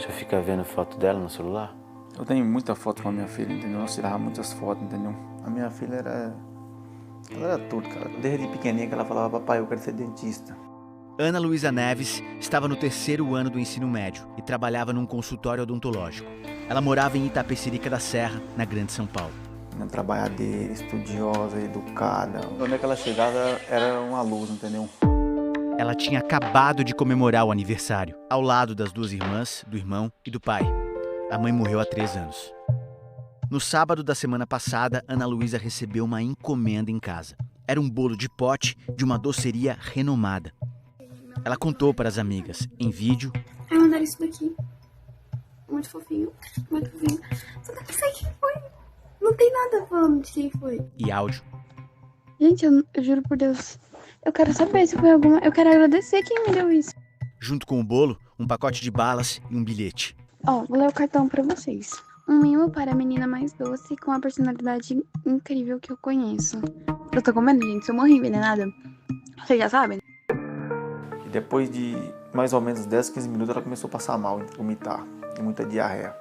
Você fica vendo foto dela no celular? Eu tenho muita foto com a minha filha, entendeu? Nós tirávamos muitas fotos, entendeu? A minha filha ela era tudo, cara. Desde pequenininha que ela falava, papai, eu quero ser dentista. Ana Luísa Neves estava no 3º ano do ensino médio e trabalhava num consultório odontológico. Ela morava em Itapecerica da Serra, na Grande São Paulo. Uma trabalhadeira, estudiosa, educada. Onde é que ela chegava era uma luz, entendeu? Ela tinha acabado de comemorar o aniversário, ao lado das 2 irmãs, do irmão e do pai. A mãe morreu há 3 anos. No sábado da semana passada, Ana Luísa recebeu uma encomenda em casa. Era um bolo de pote de uma doceria renomada. Ela contou para as amigas, em vídeo. Ai, mandaram isso daqui. Muito fofinho, muito fofinho. Só que eu não sei quem foi. Não tem nada falando de quem foi. E áudio. Gente, eu juro por Deus. Eu quero saber se foi alguma... Eu quero agradecer quem me deu isso. Junto com o bolo, um pacote de balas e um bilhete. Ó, vou ler o cartão pra vocês. Um mimo para a menina mais doce com a personalidade incrível que eu conheço. Eu tô com medo, gente. Se eu morrer envenenada, vocês já sabem. E depois de mais ou menos 10, 15 minutos, ela começou a passar mal, vomitar e muita diarreia.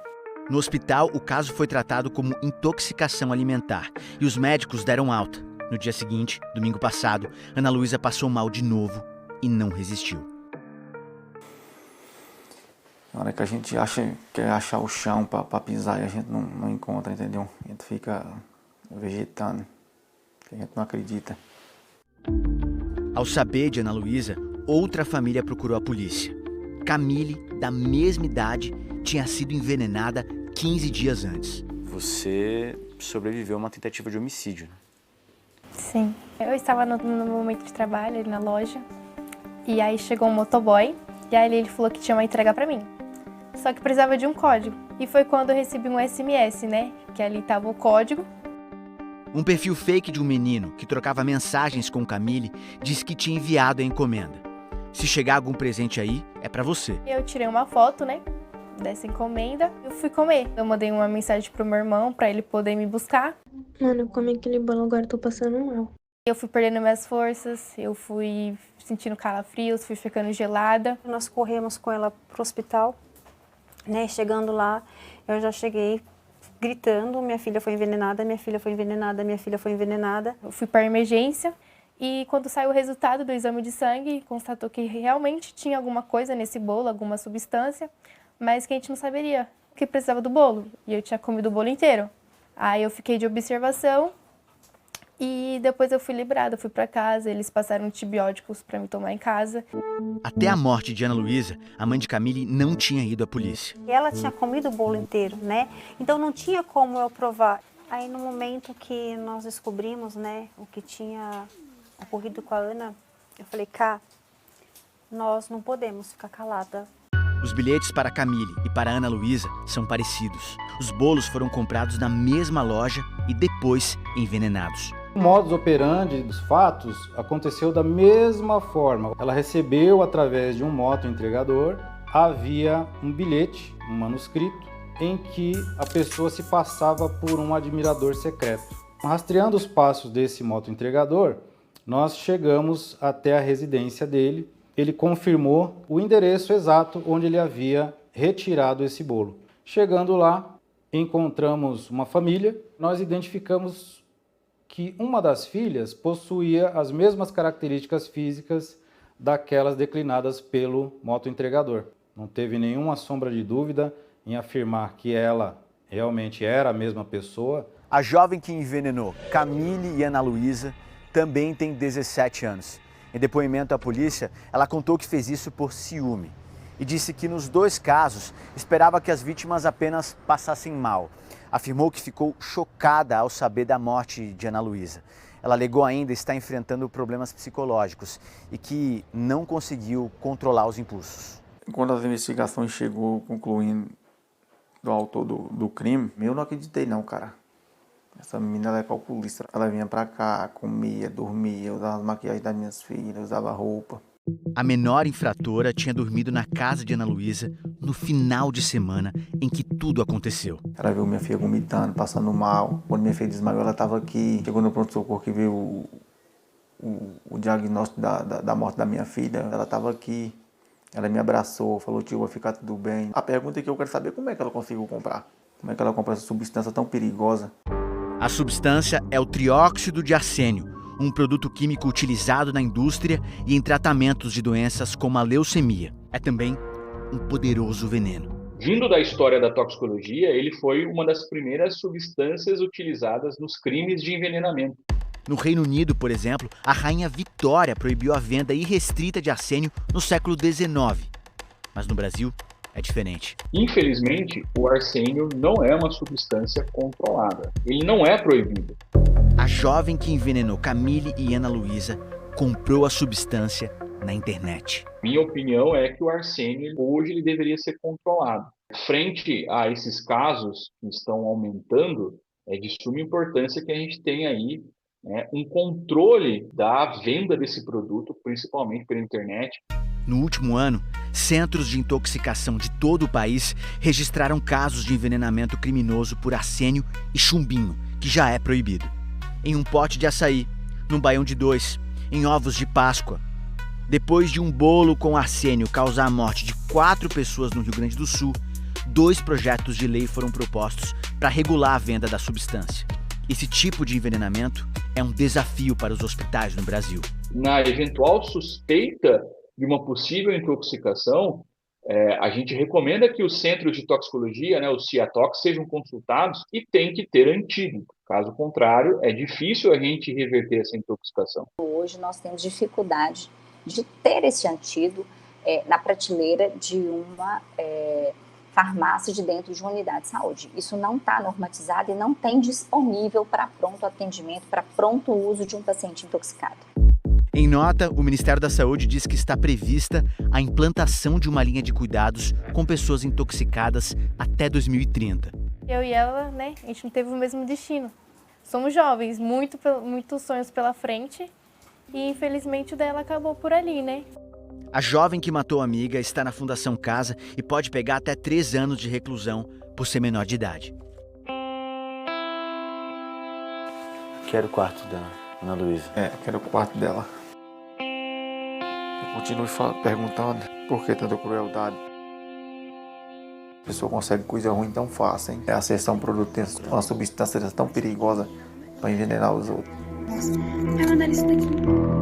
No hospital, o caso foi tratado como intoxicação alimentar e os médicos deram alta. No dia seguinte, domingo passado, Ana Luísa passou mal de novo e não resistiu. Na hora que a gente quer achar o chão para pisar e a gente não encontra, entendeu? A gente fica vegetando, a gente não acredita. Ao saber de Ana Luísa, outra família procurou a polícia. Camille, da mesma idade, tinha sido envenenada 15 dias antes. Você sobreviveu a uma tentativa de homicídio, né? Sim. Eu estava no momento de trabalho ali na loja e aí chegou um motoboy e aí ele falou que tinha uma entrega pra mim. Só que precisava de um código. E foi quando eu recebi um SMS, né? Que ali estava o código. Um perfil fake de um menino que trocava mensagens com Camille disse que tinha enviado a encomenda. Se chegar algum presente aí, é pra você. Eu tirei uma foto, né? Dessa encomenda. Eu fui comer. Eu mandei uma mensagem pro meu irmão pra ele poder me buscar. Mano, eu comi aquele bolo, agora eu tô passando mal. Eu fui perdendo minhas forças, eu fui sentindo calafrios, fui ficando gelada. Nós corremos com ela pro hospital, né? Chegando lá, eu já cheguei gritando, minha filha foi envenenada, minha filha foi envenenada, minha filha foi envenenada. Eu fui para emergência e quando saiu o resultado do exame de sangue, constatou que realmente tinha alguma coisa nesse bolo, alguma substância, mas que a gente não saberia que precisava do bolo. E eu tinha comido o bolo inteiro. Aí eu fiquei de observação e depois eu fui liberada, fui para casa, eles passaram antibióticos para me tomar em casa. Até a morte de Ana Luísa, a mãe de Camille não tinha ido à polícia. Ela tinha comido o bolo inteiro, né? Então não tinha como eu provar. Aí no momento que nós descobrimos, né, o que tinha ocorrido com a Ana, eu falei, Cá, nós não podemos ficar calada. Os bilhetes para Camille e para Ana Luísa são parecidos. Os bolos foram comprados na mesma loja e depois envenenados. O modus operandi dos fatos aconteceu da mesma forma. Ela recebeu através de um moto-entregador, havia um bilhete, um manuscrito, em que a pessoa se passava por um admirador secreto. Rastreando os passos desse moto-entregador, nós chegamos até a residência dele. Ele confirmou o endereço exato onde ele havia retirado esse bolo. Chegando lá, encontramos uma família. Nós identificamos que uma das filhas possuía as mesmas características físicas daquelas declinadas pelo moto-entregador. Não teve nenhuma sombra de dúvida em afirmar que ela realmente era a mesma pessoa. A jovem que envenenou Camille e Ana Luísa também tem 17 anos. Em depoimento à polícia, ela contou que fez isso por ciúme e disse que nos 2 casos esperava que as vítimas apenas passassem mal. Afirmou que ficou chocada ao saber da morte de Ana Luísa. Ela alegou ainda estar enfrentando problemas psicológicos e que não conseguiu controlar os impulsos. Quando as investigações chegou concluindo do autor do crime, eu não acreditei não, cara. Essa menina ela é calculista. Ela vinha pra cá, comia, dormia, usava as maquiagens das minhas filhas, usava roupa. A menor infratora tinha dormido na casa de Ana Luísa no final de semana em que tudo aconteceu. Ela viu minha filha vomitando, passando mal. Quando minha filha desmaiou, ela estava aqui. Chegou no pronto-socorro que viu o diagnóstico da morte da minha filha. Ela estava aqui. Ela me abraçou, falou, tio, vai ficar tudo bem. A pergunta que eu quero saber é como é que ela conseguiu comprar. Como é que ela compra essa substância tão perigosa? A substância é o trióxido de arsênio, um produto químico utilizado na indústria e em tratamentos de doenças como a leucemia. É também um poderoso veneno. Vindo da história da toxicologia, ele foi uma das primeiras substâncias utilizadas nos crimes de envenenamento. No Reino Unido, por exemplo, a rainha Vitória proibiu a venda irrestrita de arsênio no século XIX. Mas no Brasil é diferente. Infelizmente, o arsênio não é uma substância controlada. Ele não é proibido. A jovem que envenenou Camille e Ana Luísa comprou a substância na internet. Minha opinião é que o arsênio, hoje, ele deveria ser controlado. Frente a esses casos que estão aumentando, é de suma importância que a gente tenha aí um controle da venda desse produto, principalmente pela internet. No último ano, centros de intoxicação de todo o país registraram casos de envenenamento criminoso por arsênio e chumbinho, que já é proibido. Em um pote de açaí, num baião de 2, em ovos de Páscoa. Depois de um bolo com arsênio causar a morte de 4 pessoas no Rio Grande do Sul, 2 projetos de lei foram propostos para regular a venda da substância. Esse tipo de envenenamento é um desafio para os hospitais no Brasil. Na eventual suspeita de uma possível intoxicação, a gente recomenda que os centros de toxicologia, os CIATOX, sejam consultados e tem que ter antídoto. Caso contrário, é difícil a gente reverter essa intoxicação. Hoje nós temos dificuldade de ter esse antídoto na prateleira de uma farmácia de dentro de uma unidade de saúde. Isso não está normatizado e não tem disponível para pronto atendimento, para pronto uso de um paciente intoxicado. Em nota, o Ministério da Saúde diz que está prevista a implantação de uma linha de cuidados com pessoas intoxicadas até 2030. Eu e ela, a gente não teve o mesmo destino. Somos jovens, muitos sonhos pela frente e infelizmente o dela acabou por ali, A jovem que matou a amiga está na Fundação Casa e pode pegar até 3 anos de reclusão por ser menor de idade. Quero o quarto da Ana Luísa. Quero o quarto dela. Eu continuo perguntando por que tanta crueldade. A pessoa consegue coisa ruim tão fácil, hein? Acessar um produto, uma substância tão perigosa para envenenar os outros. Vai mandar isso daqui.